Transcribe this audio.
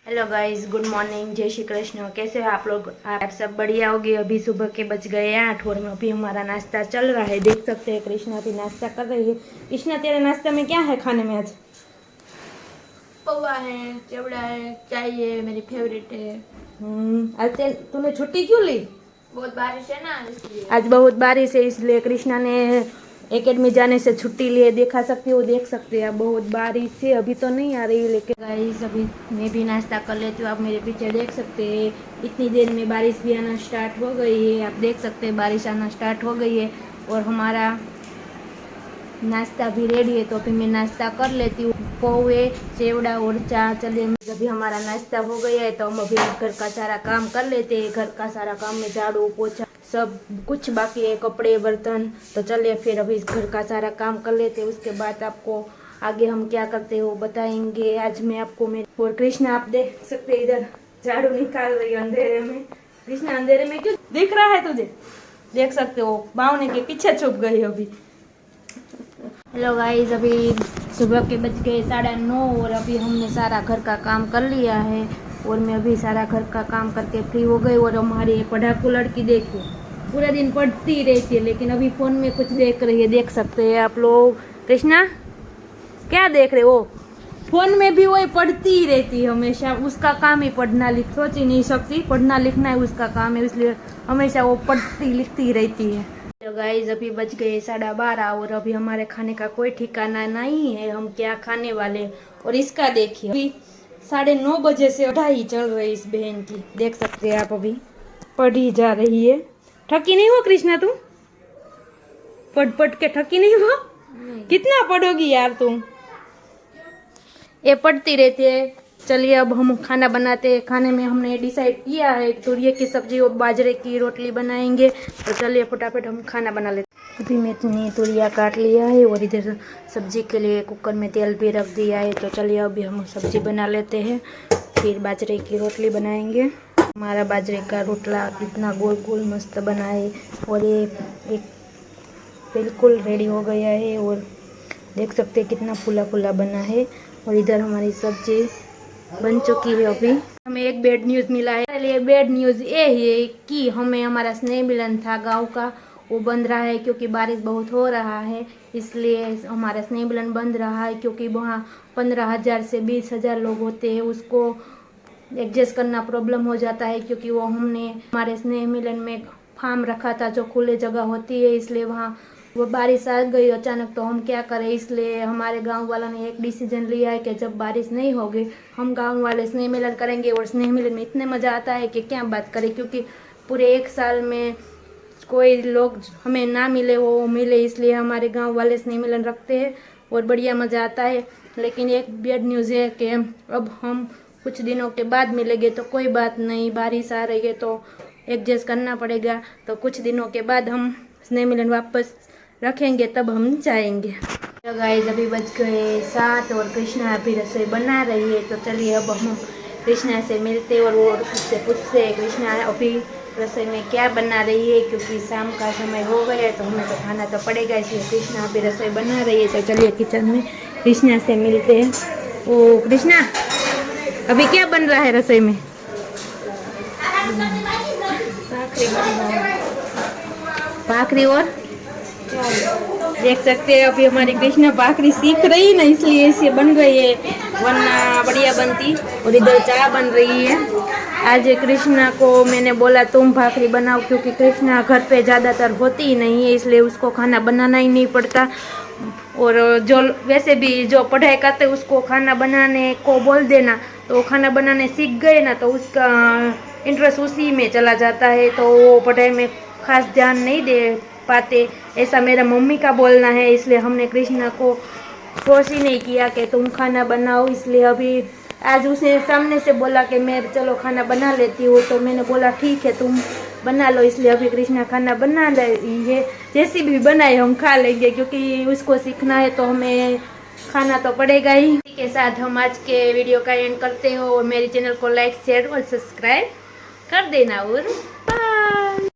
Hello guys, good morning, जय श्री कृष्ण। कैसे हो आप लोग? आप सब बढ़िया होगे। अभी सुबह के बज गए 8 और अभी हमारा नाश्ता चल रहा है। देख सकते हैं कृष्णा भी नाश्ता कर रही है। कृष्णा, तेरे नाश्ते में क्या है खाने में आज? पौवा है, चिवड़ा है, चाय है, मेरी फेवरेट है। आज तूने छुट्टी क्यों ली? बहुत बारिश है ना इसलिए। आज बहुत बारिश है इसलिए कृष्णा ने एकेडमी जाने से छुट्टी लिए। दिखा सकते हो, देख सकते हैं, बहुत बारिश है। अभी तो नहीं आ रही, लेकिन गाइस अभी मैं भी नाश्ता कर लेती हूँ। आप मेरे पीछे देख सकते हैं, इतनी देर में बारिश भी आना स्टार्ट हो गई है। आप देख सकते हैं बारिश आना स्टार्ट हो गई है और हमारा नाश्ता भी रेडी है। तो अभी मैं नाश्ता कर लेती हूँ, पोहे, चिवड़ा और चाय। चलिए, अभी हमारा नाश्ता हो गया है तो हम अभी घर का सारा काम कर लेते हैं। घर का सारा काम में झाड़ू पोछा सब कुछ बाकी है, कपड़े बर्तन। तो चलिए फिर अभी घर का सारा काम कर लेते हैं। उसके बाद आपको आगे हम क्या करते हो बताएंगे। आज मैं आपको और कृष्णा, आप देख सकते हैं इधर झाड़ू निकाल रही है अंधेरे में। कृष्णा, अंधेरे में क्यों दिख रहा है तुझे? देख सकते हो, बावने के पीछे छुप गई अभी। हेलो गाइस, अभी सुबह के बज गए 9:30 और अभी हमने सारा घर का काम कर लिया है और मैं अभी सारा घर का काम करके फ्री हो गई। और हमारी पढ़ाकू लड़की देखो, पूरा दिन पढ़ती रहती है लेकिन अभी फ़ोन में कुछ देख रही है। देख सकते हैं आप लोग। कृष्णा, क्या देख रहे हो? फ़ोन में भी वही पढ़ती ही रहती है हमेशा। उसका काम ही पढ़ना लिख, सोच ही नहीं सकती, पढ़ना लिखना है उसका काम है, इसलिए हमेशा वो पढ़ती लिखती रहती है। तो गाइस अभी बज गए 12:30 और अभी हमारे खाने का कोई ठिकाना नहीं है, हम क्या खाने वाले। और इसका देखिए, अभी 9:30 बजे से पढ़ाई चल रही इस बहन की। देख सकते हैं आप, अभी पढ़ी जा रही है। थकी नहीं हो कृष्णा तुम? पढ़ पढ़ के थकी नहीं हो? कितना पढ़ोगी यार तुम? ये पढ़ती रहती है। चलिए अब हम खाना बनाते हैं। खाने में हमने डिसाइड किया है तुरिये की सब्जी और बाजरे की रोटली बनाएंगे। तो चलिए फटाफट हम खाना बना लेते हैं। अभी मैंने तुरिया काट लिया है और इधर सब्जी के लिए कुकर में तेल भी रख दिया है। तो चलिए अभी हम सब्जी बना लेते हैं, फिर बाजरे की रोटली बनाएंगे। हमारा बाजरे का रोटला इतना गोल गोल मस्त बना है और ये एक बिल्कुल रेडी हो गया है। और देख सकते हैं कितना फूला फूला बना है। और इधर हमारी सब्जी बन चुकी है। अभी हमें एक बैड न्यूज़ मिला है। चलिए, बैड न्यूज़ ये है कि हमें हमारा स्नेह मिलन था गांव का, वो बंद रहा है क्योंकि बारिश बहुत हो रहा है। इसलिए हमारा स्नेह मिलन बंद रहा है क्योंकि वहाँ 15,000 से 20,000 लोग होते हैं, उसको एडजस्ट करना प्रॉब्लम हो जाता है। क्योंकि वो हमने हमारे स्नेह मिलन में फार्म रखा था जो खुले जगह होती है, इसलिए वहाँ वो बारिश आ गई अचानक। तो हम क्या करें, इसलिए हमारे गांव वालों ने एक डिसीजन लिया है कि जब बारिश नहीं होगी हम गांव वाले स्नेह मिलन करेंगे। और स्नेह मिलन में इतने मज़ा आता है कि क्या बात करें, क्योंकि पूरे एक साल में कोई लोग हमें ना मिले वो मिले, इसलिए हमारे गांव वाले स्नेह मिलन रखते हैं और बढ़िया मज़ा आता है। लेकिन एक बैड न्यूज़ है कि अब हम कुछ दिनों के बाद मिलेंगे। तो कोई बात नहीं, बारिश आ रही है तो एडजस्ट करना पड़ेगा। तो कुछ दिनों के बाद हम स्नेह मिलन वापस रखेंगे, तब हम जाएंगे। तो गाइस अभी बज गए 7 और कृष्णा अभी रसोई बना रही है। तो चलिए अब हम कृष्णा से मिलते और वो उससे पूछते हैं कृष्णा अभी रसोई में क्या बना रही है, क्योंकि शाम का समय हो गया है तो हमें तो खाना तो पड़ेगा, इसलिए कृष्णा अभी रसोई बना रही है। तो चलिए किचन में कृष्णा से मिलते हैं। ओ कृष्णा, अभी क्या बन रहा है रसोई में? भाखरी और देख सकते हैं अभी हमारी कृष्णा भाखरी सीख रही ना, इसलिए ऐसे बन रही है, वरना बढ़िया बनती। और इधर चाय बन रही है। आज कृष्णा को मैंने बोला तुम भाखरी बनाओ, क्योंकि कृष्णा घर पे ज़्यादातर होती ही नहीं है, इसलिए उसको खाना बनाना ही नहीं पड़ता। और जो वैसे भी जो पढ़ाई करते उसको खाना बनाने को बोल देना तो वो खाना बनाने सीख गए ना, तो उसका इंटरेस्ट उसी में चला जाता है, तो वो पढ़ाई में खास ध्यान नहीं दे पाते, ऐसा मेरा मम्मी का बोलना है। इसलिए हमने कृष्णा को फोर्स ही नहीं किया कि तुम खाना बनाओ। इसलिए अभी आज उसने सामने से बोला कि मैं चलो खाना बना लेती हूँ, तो मैंने बोला ठीक है तुम बना लो। इसलिए अभी कृष्णा खाना बना रही है। जैसी भी बनाए हम खा लेंगे, क्योंकि उसको सीखना है तो हमें खाना तो पड़ेगा ही। इसी के साथ हम आज के वीडियो का एंड करते हो और मेरे चैनल को लाइक शेयर और सब्सक्राइब कर देना और बाय।